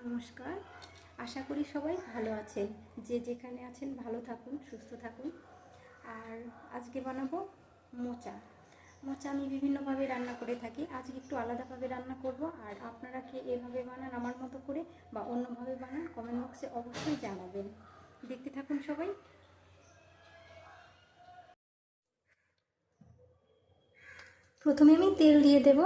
নমস্কার। আশা করি সবাই ভালো আছেন। যে যেখানে আছেন ভালো থাকুন, সুস্থ থাকুন। আর আজকে বানাবো মোচা। মোচা আমি বিভিন্নভাবে রান্না করে থাকি, আজকে একটু আলাদাভাবে রান্না করব। আর আপনারা কি এভাবে বানান আমার মতো করে বা অন্যভাবে বানান, কমেন্ট বক্সে অবশ্যই জানাবেন। দেখতে থাকুন সবাই। প্রথমে আমি তেল দিয়ে দেব।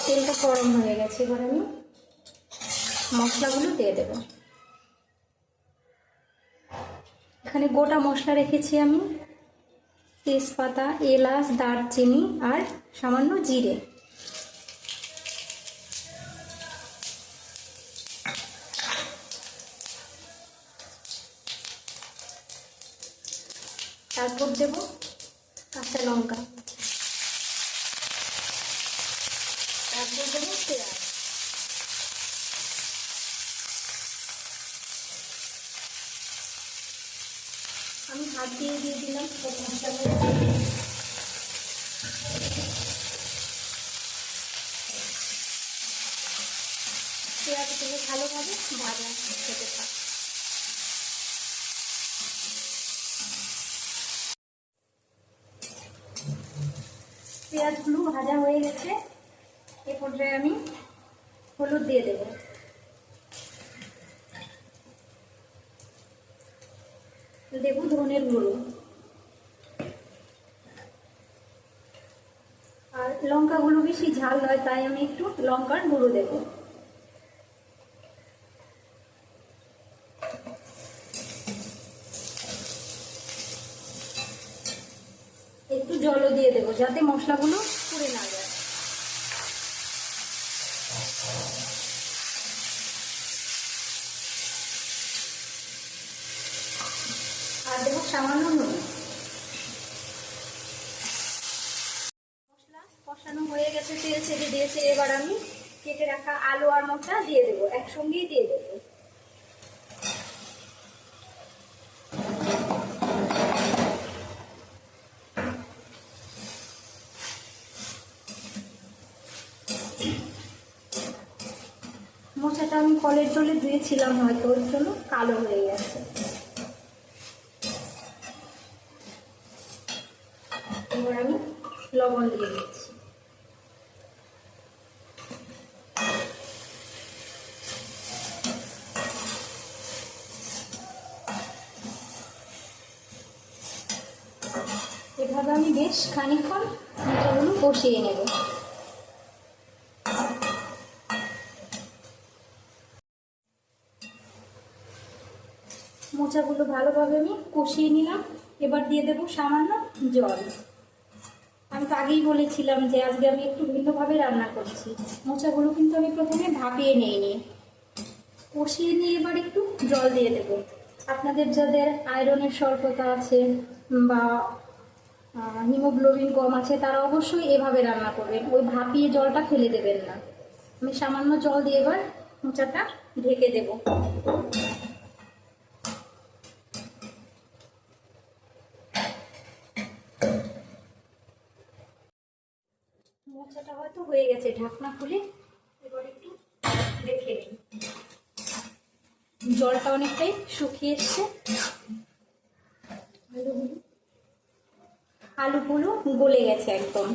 তেলটা গরম হয়ে গেছে, এবার আমি মশলাগুলো দিয়ে দেব। এখানে গোটা মশলা রেখেছি আমি, তেজপাতা, এলাচ, দারচিনি আর সামান্য জিরে। তারপর দেব কাঁচা লঙ্কা, তারপর দেব পেঁয়াজ। আমি হাত দিয়ে দিলাম সব মশলাগুলো। পেঁয়াজগুলো ভালোভাবে ভাজা হতে থাক। পেঁয়াজগুলো ভাজা হয়ে গেছে, এ পর্যায়ে আমি হলুদ দিয়ে দেব। দেব ধনের গুঁড়ো আর লঙ্কাগুলো বেশি ঝাল নয়, তাই আমি একটু লঙ্কার গুঁড়ো দেব। একটু জলও দিয়ে দেবো যাতে মশলাগুলো পুড়ে না যায়। আর দেবো সামান্য নুন। মশলা কষানো হয়ে গেছে, তেল ছেড়ে দিয়েছে। এবার আমি কেটে রাখা আলু আর মোচা দিয়ে দেবো, একসঙ্গেই দিয়ে দেবো। মোচাটা আমি কলের জলে ধুয়েছিলাম, হয়তো ওর জন্য কালো হয়ে গেছে। এবার আমি লবণ দিয়ে দিচ্ছি। এভাবে আমি বেশ খানিকক্ষণ মোচাগুলো কষিয়ে নেব। মোচাগুলো ভালোভাবে আমি কষিয়ে নিলাম। এবার দিয়ে দেবো সামান্য জল। আমি তো আগেই বলেছিলাম যে আজকে আমি একটু ভিন্নভাবে রান্না করছি। মোচাগুলো কিন্তু আমি প্রথমে ভাপিয়ে নিইনি, কষিয়ে নিয়ে এবার একটু জল দিয়ে দেব। আপনাদের যাদের আয়রনের স্বল্পতা আছে বা হিমোগ্লোবিন কম আছে, তারা অবশ্যই এভাবে রান্না করবেন, ওই ভাপিয়ে জলটা ফেলে দেবেন না। আমি সামান্য জল দিয়ে এবার মোচাটা ঢেকে দেব। মোচাটা হয়তো হয়ে গেছে, ঢাকনা খুলে এবার একটু দেখে নিন। জলটা অনেকটাই শুকিয়ে এসছে। আলুগুলো গলে গেছে একদম।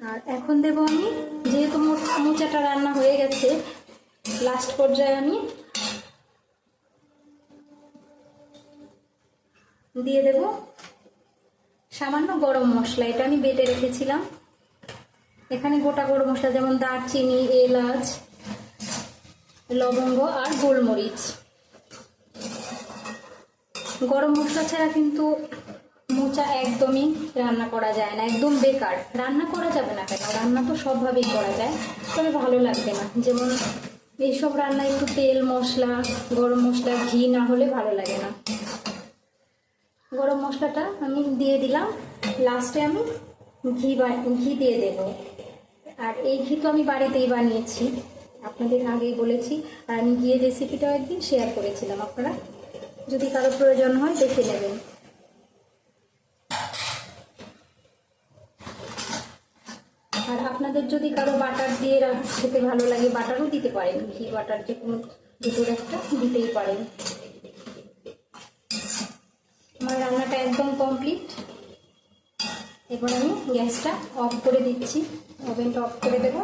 আর এখন দেবো আমি, যেহেতু মোচাটা রান্না হয়ে গেছে, লাস্ট পর্যায়ে আমি দিয়ে দেব সামান্য গরম মশলা। এটা আমি বেটে রেখেছিলাম। এখানে গোটা গরম মশলা যেমন দারচিনি, এলাচ, লবঙ্গ আর গোলমরিচ। গরম মশলা ছাড়া কিন্তু মোচা একদমই রান্না করা যায় না, একদম বেকার। রান্না করা যাবে না কেন, রান্না তো সবভাবেই করা যায়, তবে ভালো লাগবে না। যেমন এইসব রান্না একটু তেল, মশলা, গরম মশলা, ঘি না হলে ভালো লাগে না। গরম মশলাটা আমি দিয়ে দিলাম, লাস্টে আমি ঘি দিয়ে দেব। আর এই ঘি তো আমি বাড়িতেই বানিয়েছি, আপনাদের আগেই বলেছি, আর আমি গিয়ে রেসিপিটাও একদিন শেয়ার করেছিলাম, আপনারা যদি কারো প্রয়োজন হয় দেখে নেবেন। আর আপনাদের যদি কারো বাটার দিয়ে খেতে ভালো লাগে বাটারও দিতে পারেন, ঘি বাটার যে কোনো দুটোর একটা দিতেই পারেন। আমার রান্নাটা একদম কমপ্লিট। এবার আমি গ্যাসটা অফ করে দিচ্ছি, ওভেনটা অফ করে দেবো।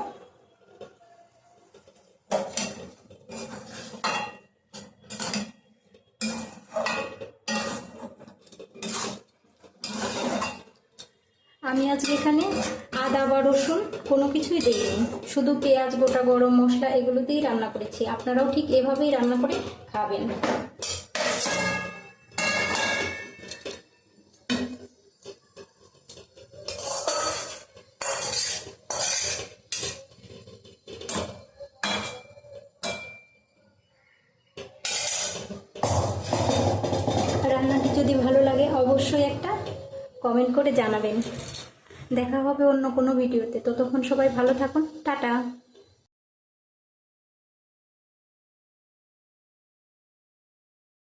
আমি আজকে এখানে আদা বা রসুন কোনো কিছুই দিইনি, শুধু পেঁয়াজ, গোটা গরম মশলা এগুলো দিয়েই রান্না করেছি। আপনারাও ঠিক এভাবেই রান্না করে খাবেন। রান্নাটি যদি ভালো লাগে অবশ্যই একটা কমেন্ট করে জানাবেন। দেখা হবে অন্য কোনো ভিডিওতে। ততক্ষণ সবাই ভালো থাকুন, টাটা।